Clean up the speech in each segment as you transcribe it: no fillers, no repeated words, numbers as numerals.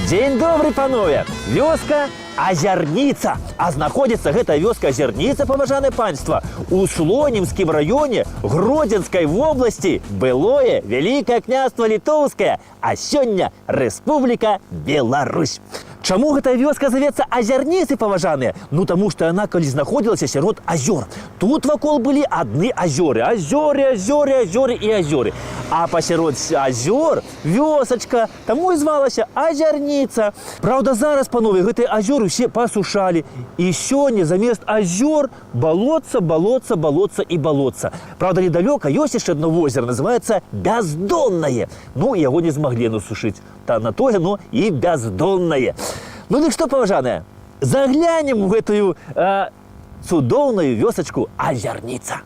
Дзень добры, панове! Вёска Азярніца. А знаходзіцца гэта вёска Азярніца, паважанае панства, у Слонімскім раёне Гродзенскай вобласці, былое Вялікае княства Літоўскае, а сёння Рэспубліка Беларусь. Чаму гэтая вёска завецца Азярніцай, паважаныя? Ну, таму што яна калі знаходзілася сярод азёр. Тут вакол былі адны азёры. Азёры і азёры. А пасярод азёр вёсачка, таму і звалася Азярніца. Праўда, зараз, панове, гэтыя азёры ўсе пасушалі. І сёння замест азёр балотца і балотца. Праўда, недалёка ёсць яшчэ адно возера, называецца Бяздоннае. Ну, яго не змаглі насушыць. Та на тое, но і бяздоннае. Ну, дык што, паважаныя, заглянем у гэтую цудоўную вёсачку Азярніца.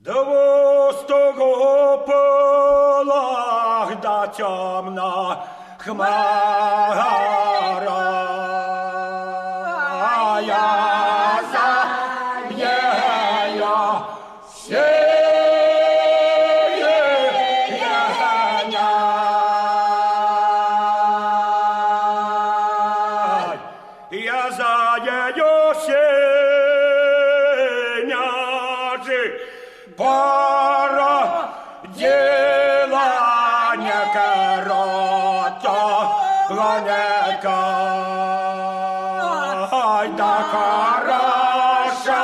Да востого полах да темна хмара, я за нею я за ее сеняжи пора дела не корота, ай да хороша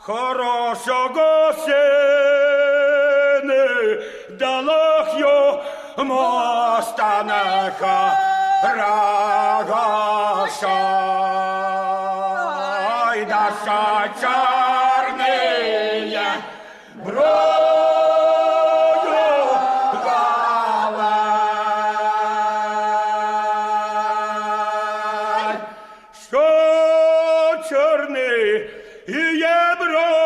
хорошого сены далах ё мостанеха рагаша, ай да чарные брою галай, что черные и броговыш,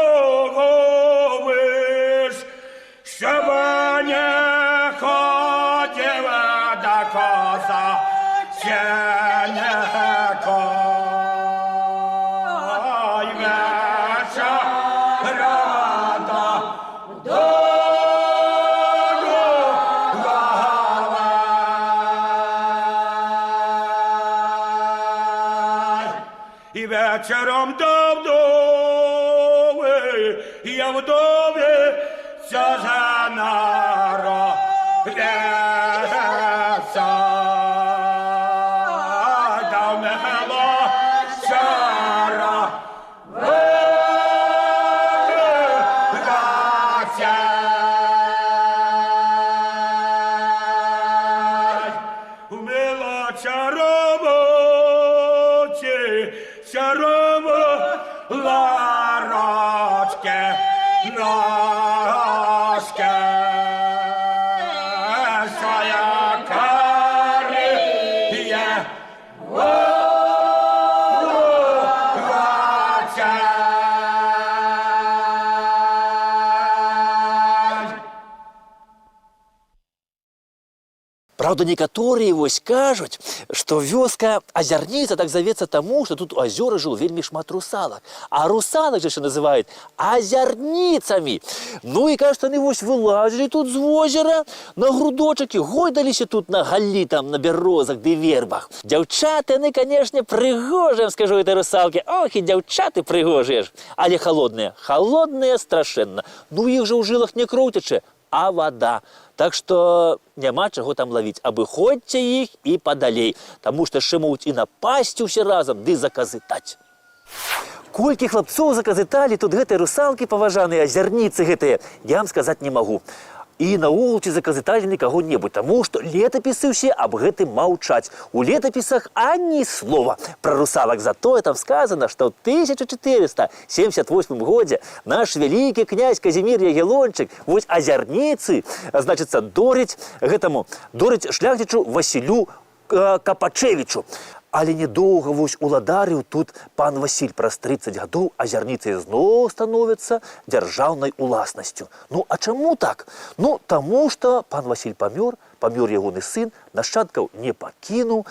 чтобы не ходила до коза сенеко. Ой, вечерада дорогая, и вечером до вдовы, я вдове вся жанара веса, да умела шара вгасять, умела чаровать, чаровала рачке ножке своя карие вгасять. Правда, некаторыя вось кажуць, што вёска Азярніца так завецца таму, што тут у азёры жыл вельмі шмат русалак. А русалак жа яшчэ называюць азярніцамі. Ну і кажуць, яны вось вылазілі тут з возера на грудочак і гойдаліся тут на галлі, там, на бярозах ды вербах. Дзяўчаты, яны, канешне, прыгожыя, скажу этой русалке. Ох, і дзяўчаты прыгожыя ж. Але халодныя, халодныя страшэнна. Ну, іх жа ў жылах не кроў цячэ, а вада. Так што няма чаго там лавіць. Абыходзьце іх і падалей. Таму што яшчэ могуць і напасці ўсе разам, ды заказытаць. Колькі хлапцоў заказыталі тут гэтыя русалкі, паважаныя азярніцы гэтыя, я вам сказаць не магу. І наогул ці заказыталі каго-небудзь, таму што летапісы ўсе аб гэтым маўчаць. У летапісах ані слова пра русалак. Затое там сказана, што ў 1478 годзе наш вялікі князь Казімір Ягелончык вось азярніцы, значыцца, дорыць шляхцічу Васілю Капачевічу. Але недоўга вось уладарыў тут пан Васіль. Праз 30 гадоў азярніцы зноў становяцца дзяржаўнай уласнасцю. Ну, а чаму так? Ну, таму што пан Васіль памёр ягоны сын, нашчадкаў не пакінуў.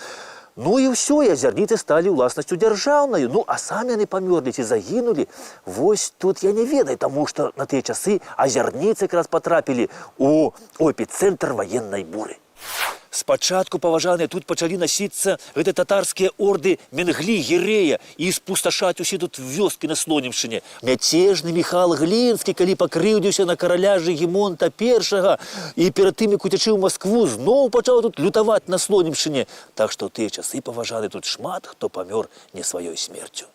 Ну і ўсё, і азярніцы сталі ўласнасцю дзяржаўнаю. Ну, а самі яны памёрлі ці загінулі. Вось тут я не ведаю, таму што на тыя часы азярніцы якраз патрапілі у эпіцэнтр ваеннай буры. Спачатку, паважаныя, тут пачалі насіцца гэты татарскія орды Менглі, Гірэя і спусташаць усе тут вёскі на Слонімшчыне. Мяцежны Міхал Глінскі, калі пакрыўдзіўся на караля Жыгімонта I і перад тым, як уцячы ў Маскву, зноў пачаў тут лютаваць на Слонімшчыне. Так што ў тыя часы, паважаны, тут шмат хто памёр не сваёй смерцю.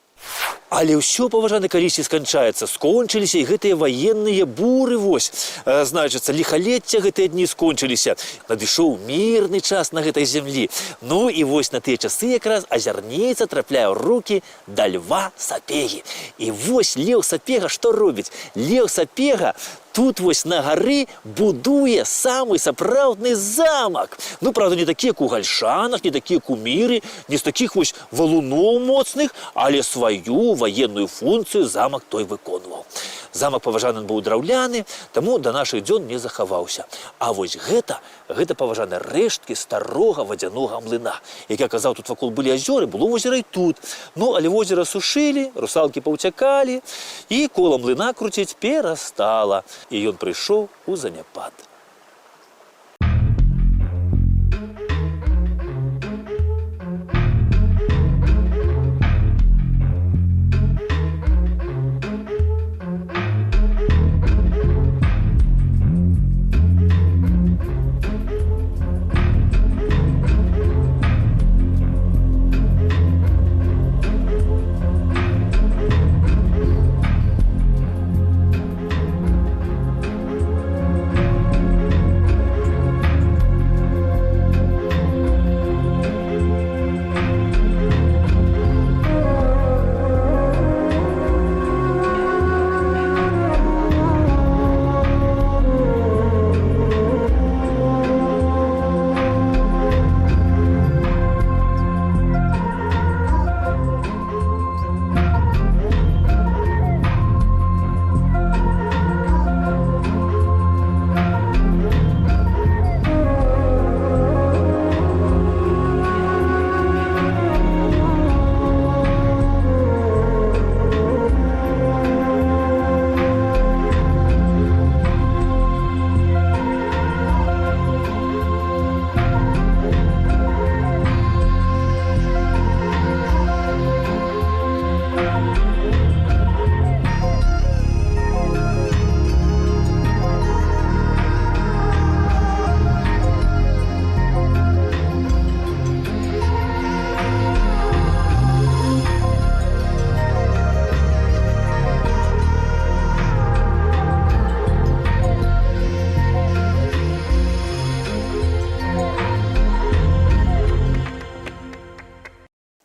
Але ўсё, паважаны, калісьці сканчаецца. Скончыліся і гэтыя ваенныя буры, вось. Значыцца, ліхалецця гэтыя дні скончыліся. Надышоў мірны час на гэтай зямлі. Ну і вось на тыя часы якраз азярніца трапляе ў рукі да Льва Сапегі. І вось Леў Сапега што робіць? Леў Сапега тут вось на гары будуе самы сапраўдны замак. Ну, правда, не такі, як у Гальшанах, не такі, як у Міры, не з такіх вось валуноў моцных, але сваю ваенную функцыю замак той выконваў. Замак, паважаны, быў драўляны, таму да нашых дзён не захаваўся. А вось гэта, паважаны, рэшткі старога вадзянога млына. Як я казаў, тут вакол былі азёры, было возера і тут. Ну, але возера сушылі, русалкі паўцякалі, і кола млына круціць перастала. І ён прыйшоў у заняпад.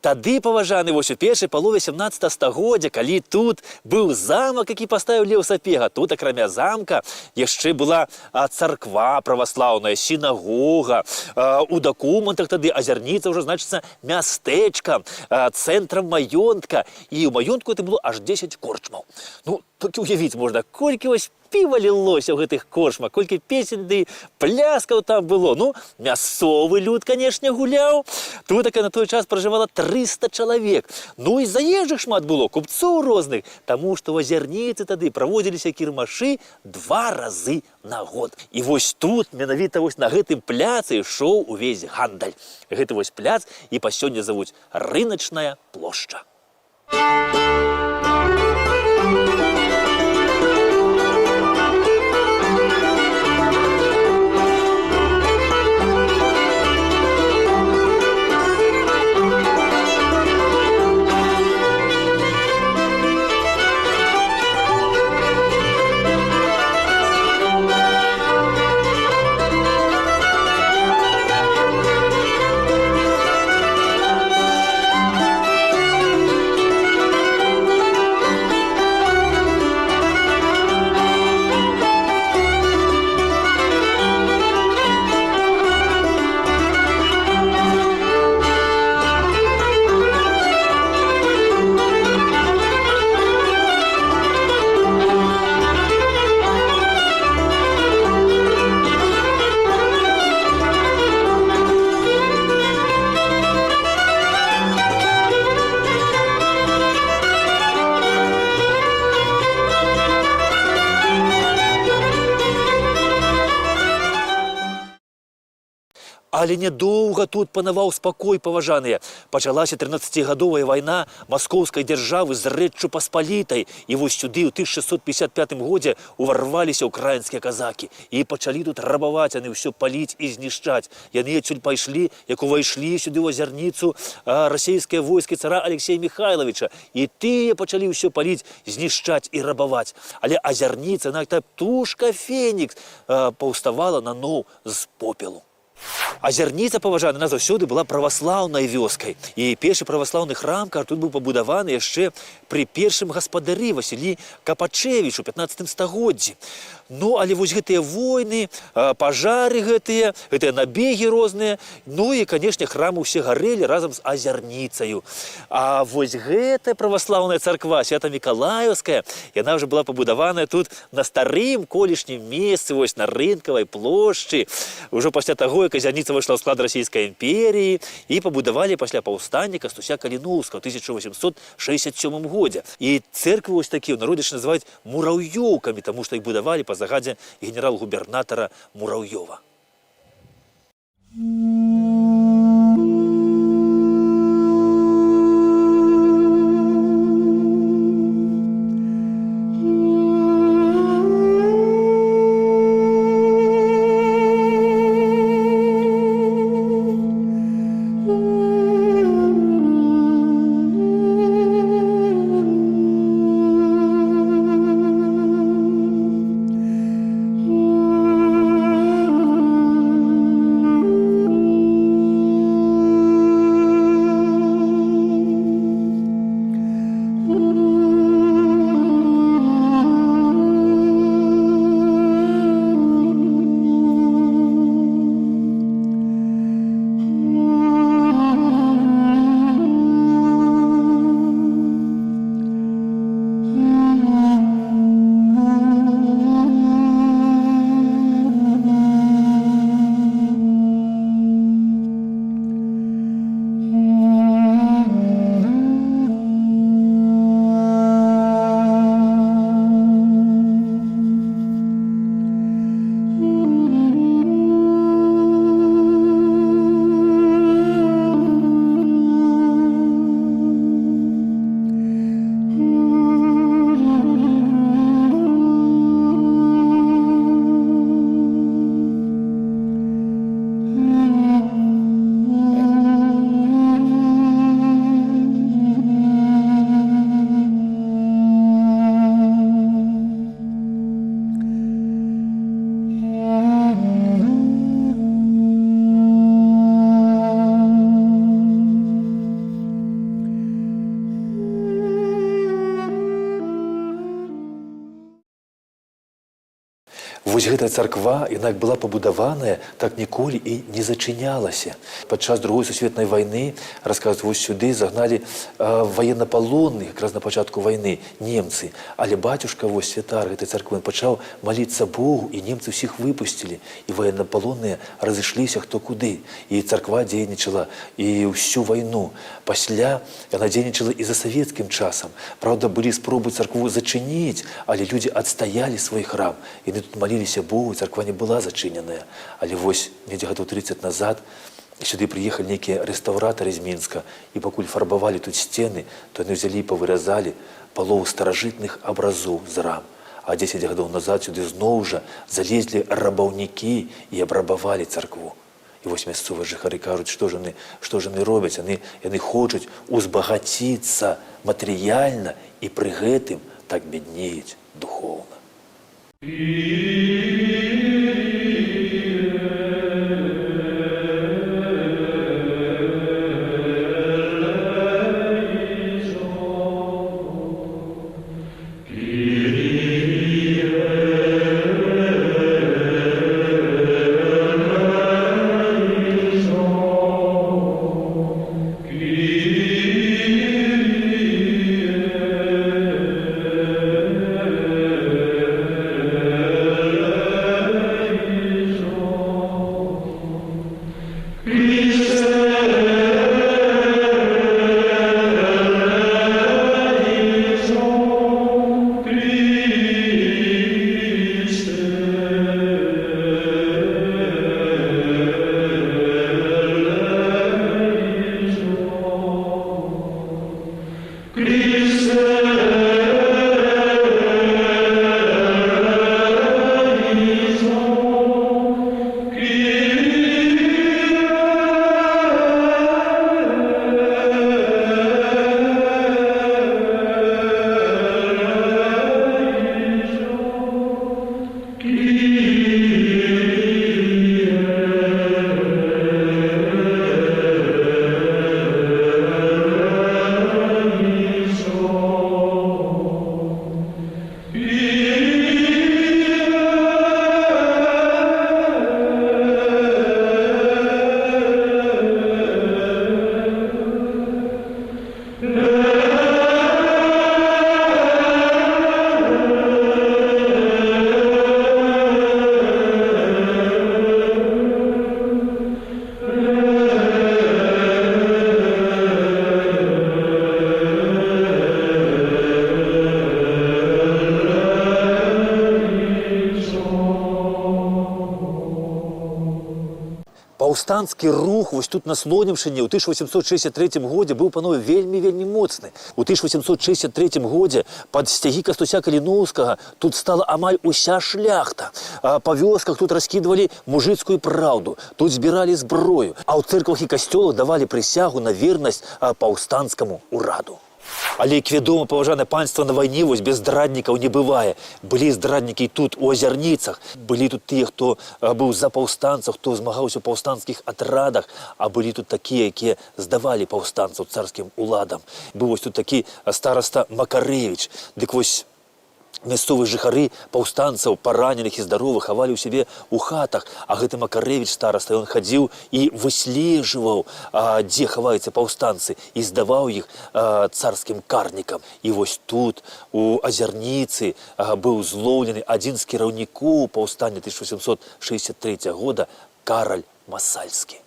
Тады, паважаны, вось у першай палове 17 стагоддзя, калі тут быў замак, які паставіў Леў Сапега, тут, акрамя замка, яшчэ была царква праваслаўная, сінагога. У дакументах тады азярніца ўжо, значыцца, мястэчка, цэнтрам маёнтка. І ў маёнтку это было аж 10 корчмаў. Ну, толькі ўявіць можна, колькі вось піва лілося ў гэтых корчмах, колькі песень ды пляскаў там было. Ну, мясцовы люд, канешне, гуляў. Тут на той час пражывала 300 чалавек. Ну і заезжых шмат было, купцоў розных, таму што ў азярніцы тады праводзіліся кірмашы 2 разы на год. І вось тут, менавіта вось на гэтым пляцы ішоў увесь гандаль. Гэты вось пляц і па сёння завуць рыначная плошча. Але нядоўга тут панаваў спакой, паважаныя. Пачалася 13-гадовая вайна маскоўскай дзяржавы з Рэччу Паспалітай. І вось сюды ў 1655 годзе уварваліся ўкраінскія казакі. І пачалі тут рабаваць, яны ўсё паліць і знішчаць. Яны адсюль пайшлі, як увайшлі сюды ў Азярніцу расійскія войскі цара Алексея Михайловича. І тыя пачалі ўсё паліць, знішчаць і рабаваць. Але Азярніца, як птушка Фенікс, паўставала наноў з попелу. Азярніца, паважаны, она заўсёды была праваслаўнай вёскай. І першы праваслаўны храм тут быў пабудаваны яшчэ пры першым гаспадары Васілі Капачевічу у 15 стагоддзі. Ну, але вось гэтыя войны, пажары гэтыя набегі розныя, ну і, канешне, храмы ўсе гарэлі разам з Азярніцаю. А вось гэтая праваслаўная царква, Свята-Мікалаеўская, яна ўжо была пабудаваная тут на старым колішнім месцы, вось на Рынкавай плошчы. Ужо пасля таго, як Азярніца выйшла ў склад расійскай імперіі і пабудавалі пасля паўстання Кастуся Каліноўскага ў 1867 годзе. І цэрквы вось такія ў народзе называюць мураўёўкамі, таму што іх будавалі па загадзе генерал-губернатара Мураўёва. Вось гэтая царква, яна была пабудаваная, так ніколі і не зачынялася. Падчас Другой сусветнай вайны, расказваюць, вось сюды загналі ваеннапалонных, якраз на пачатку вайны, немцы. Але бацюшка, вось святар гэтай царквы, пачаў маліцца Богу, і немцы ўсіх выпусцілі. І ваеннапалонныя разышліся хто куды. І царква дзейнічала і ўсю вайну. Пасля яна дзейнічала і за савецкім часам. Праўда, былі спробы царкву зачыніць, але людзі адстаялі свой храм. Яны тут маліліся Богу, царква не была зачыненая. Але вось недзе гадоў 30 назад сюды прыехалі нейкія рэстаўратары з Мінска, і пакуль фарбавалі тут сцены, то яны взялі і павыразалі палову старажытных абразоў з рам. А 10 гадоў назад сюды зноў жа залезлі рабаўнікі і абрабавалі царкву. І вось мясцовыя жыхары кажуць, што ж яны робяць. Яны хочуць узбагаціцца матэрыяльна і пры гэтым так бяднеюць духоўна. Паўстанцкі рух вось тут на Слонімшыне ў 1863 годзе быў, панове, вельмі моцны. У 1863 годзе пад сцягі Кастуся Каліноўскага тут стала амаль уся шляхта. Па вёсках тут раскідвалі мужыцкую праўду, тут збіралі зброю, а ў цэрквах і касцёлах давалі прысягу на вернасць паўстанцкаму ўраду. Але, як вядома, паважанае панства, на вайне вось без здраднікаў не бывае. Былі здраднікі тут у Азярніцах, былі тут тыя, хто быў за паўстанцаў, хто змагаўся ў паўстанцкіх атрадах, а былі тут такія, якія здавалі паўстанцаў царскім уладам. Быў вось тут такі стараста Макарэвіч. Дык вось мясцовыя жыхары паўстанцаў, параненых і здаровых хавалі ў сябе ў хатах, а гэты Макарэвіч стараста, ён хадзіў і выслежваў, дзе хаваюцца паўстанцы, і здаваў іх царскім карнікам. І вось тут, у Азярніцы, быў злоўлены адзін з кіраўнікоў паўстання 1863 года Караль Масальскі.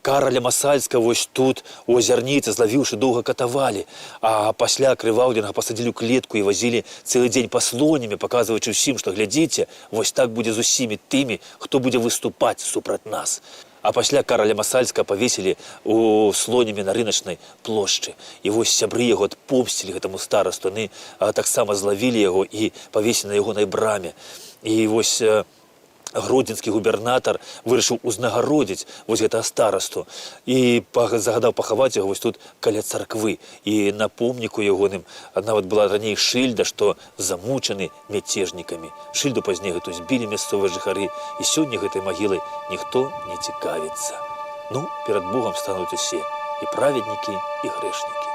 Караля Масальска вось тут, у Азярніцы, злавіўшы, доўга катавалі, а пасля крываўленага пасадзілі ў клетку і вазілі цэлы дзень па Слоніме, паказваючы ўсім, што глядзіце, вось так будзе з усімі тымі, хто будзе выступаць супраць нас. А пасля Караля Масальска павесілі у Слоніме на рыначнай плошчы. І вось сябры яго адпомсцілі гэтаму старасту, яны таксама злавілі яго і павесілі на ягонай браме. І вось гродзенскі губернатар вырашыў узнагародзіць вось гэтага старасту і загадаў пахаваць яго вось тут каля царквы. І на помніку ягоным нават была раней шыльда, што замучаны мяцежнікамі. Шыльду пазней гэту збілі мясцовыя жыхары, і сёння гэтай магілай ніхто не цікавіцца. Ну, перад Богам стануць усе, і праведнікі, і грэшнікі.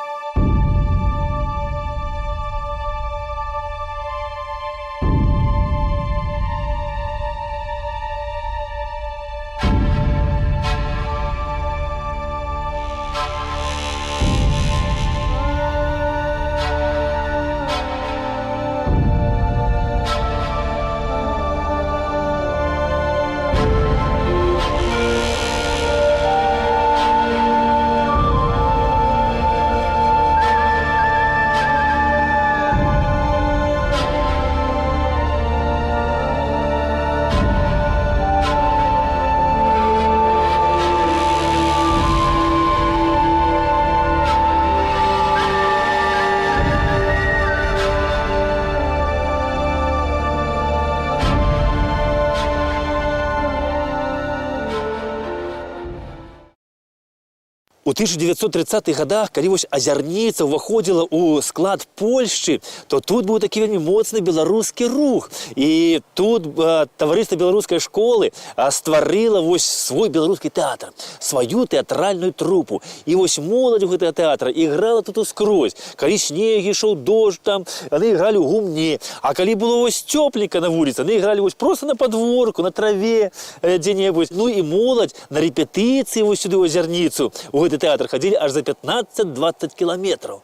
У 1930-х годах, калі вось Азярніца ўваходзіла ў склад Польшчы, то тут быў такі вельмі моцны беларускі рух. І тут таварыства беларускай школы стварыла вось свой беларускі тэатр, сваю тэатральную трупу. І вось моладзь у гэтага тэатра іграла тут ускрозь. Калі снег ішоў, дождж там, яны ігралі ў гумне. А калі было вось цёпленька на вуліцы, яны ігралі вось проста на падворку, на траве дзе-небудзь. Ну і моладзь на рэпетыцыі вось сюды ў Азярніцу, у гэты тэатр ходили аж за 15-20 километров.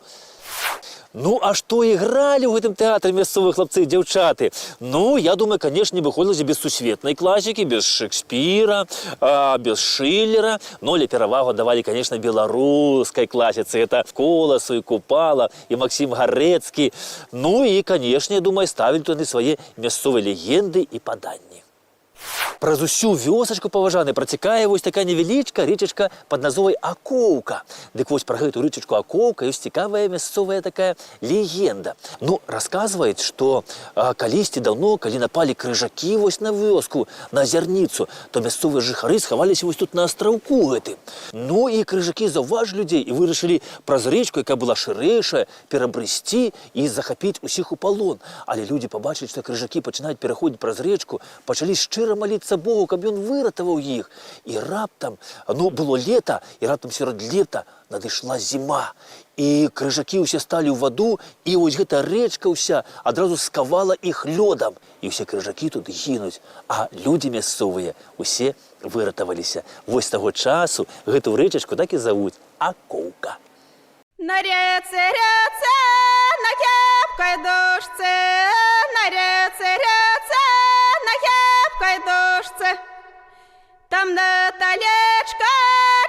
Ну, а што ігралі ў гэтым тэатры мясцовыя хлапцы і дзяўчаты? Ну, я думаю, конечно, не выходзілася без сусветнай класікі, без Шекспіра, без Шиллера. Но для перавагу давалі, конечно, беларускай класіцы. Это Коласу і Купала, і Максим Гарэцкі. Ну, і, конечно, я думаю, ставілі туды свае мясцовыя легенды і паданні. Праз усю вёсачку, паважаны, працякае вось такая невялічка речачка пад назвой Акоўка. Дык вось пра гэту речачку Акоўка ёсць цікавая мясцовая такая легенда. Ну, расказваюць, што калісьці даўно, калі напалі крыжакі вось на вёску, на Азярніцу, то мясцовыя жыхары схаваліся вось тут на астраўку гэтым. Ну, і крыжакі заўважылі людзей і вырашылі праз рэчку, якая была шырэйшая, перабрысці і захапіць усіх у палон. Але людзі пабачылі, што крыжакі пачынаюць пераходзіць праз рэчку, пачалі шчыра маліцца Богу, каб ён выратаваў іх. І раптам, ну, было лета, і раптам сярод лета надышла зіма. І крыжакі ўсе сталі ў ваду, і вось гэта рэчка ўся адразу скавала іх лёдам. І ўсе крыжакі тут гінуць, а людзі мясцовыя усе выратаваліся. Вось з таго часу гэту рэчачку так і завуць Акоўка. На речце, на кепкой дошце, на речце, на кепкой дошце. Там Наталечка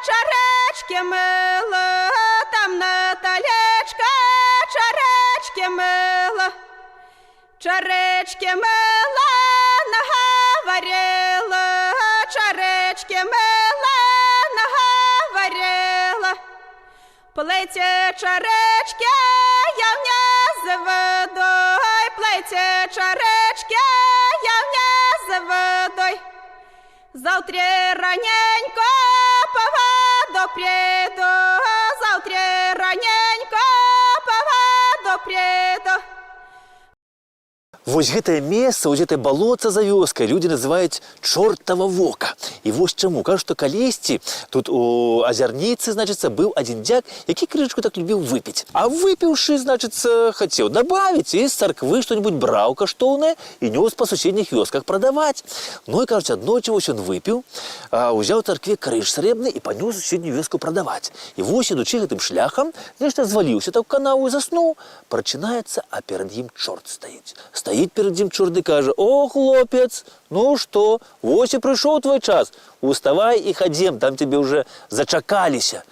чарачки мыла, там Наталечка чарачки мыла. Чаречки мыла, наговорила, чаречки мыла. Плетє чаречки, явня з водой, плетє чаречки, явня з водой. Завтра раненько повадок приду, завтра раненько повадок приду. Вось гэтае месца, вось гэтае балотца за вёскай люди называюць чортава вока. І вось чаму. Кажуць, што калісьці тут у Азярніцы, значыцца, быў адзін дзяк, які крыжачку так любіў выпіць. А выпіўшы, значыцца, хацеў дабавіць і з царквы што-небудзь браў каштоўнае і нёс па суседніх вёсках прадаваць. Ну і, кажуць, аднойчы вось ён выпіў, узяў у царкве крыж срэбны і панёс у суседнюю вёску прадаваць. І вось, ідучы гэтым шляхам, нешта зваліўся так у канаву і заснуў. Прачынаецца, а перад ім чорт стаіць. Стаіць перед ім чорт і кажа: «О, хлопец, ну што, вось і прыйшоў твой час. Уставай і хадзем, там тебе уже зачакаліся».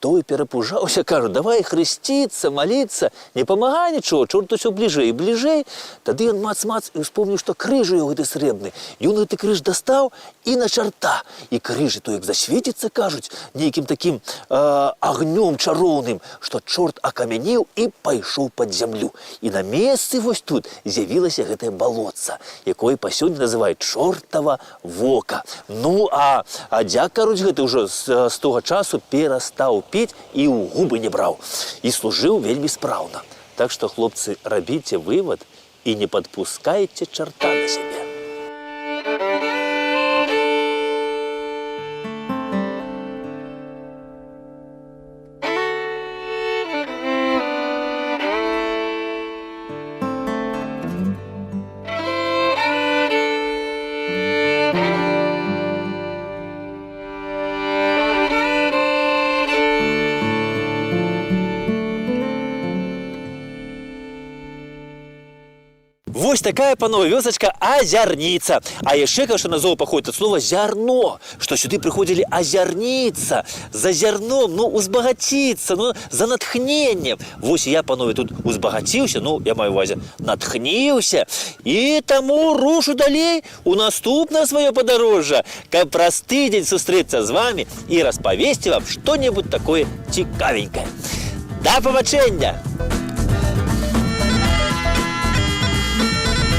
Той перапужаўся, кажа: «Давай хрысціцца, маліцца, не памагай нічого, чорт усё бліжэй і бліжэй». Тады ён мац-мац і успомніў, што крыж у яго гэты срэбны. Ён гэты крыж дастаў і на чарта. І крыж то як засвеціцца, кажуць, нейкім такім агнём чароўным, што чорт акамянеў і пайшоў пад зямлю. І на месцы вось тут з'явілася гэтае балотца, якое па сёння называюць чортава вока. Ну, а дзяк, кажуць, гэты ўжо з того часу перастаў піць і ў губы не браў. І служыў вельмі спраўна. Так што, хлопцы, рабіце вывад і не падпускайце чарта на сябе. Вось такая, панове, вёсачка Азярніца. А яшчэ, кажа, назва паходзіць ад слова зярно, што сюды прыходзілі азярніцца, за зярном, ну, узбагаціцца, ну, за натхненнем. Вось я, панове, тут узбагаціўся, ну, я маю ўвазе, натхніўся, і таму рушу далей у наступнае сваё падарожжа, каб праз тыдзень сустрэцца з вамі і распавесці вам што-небудзь такое цікавенькае. Да пабачэння!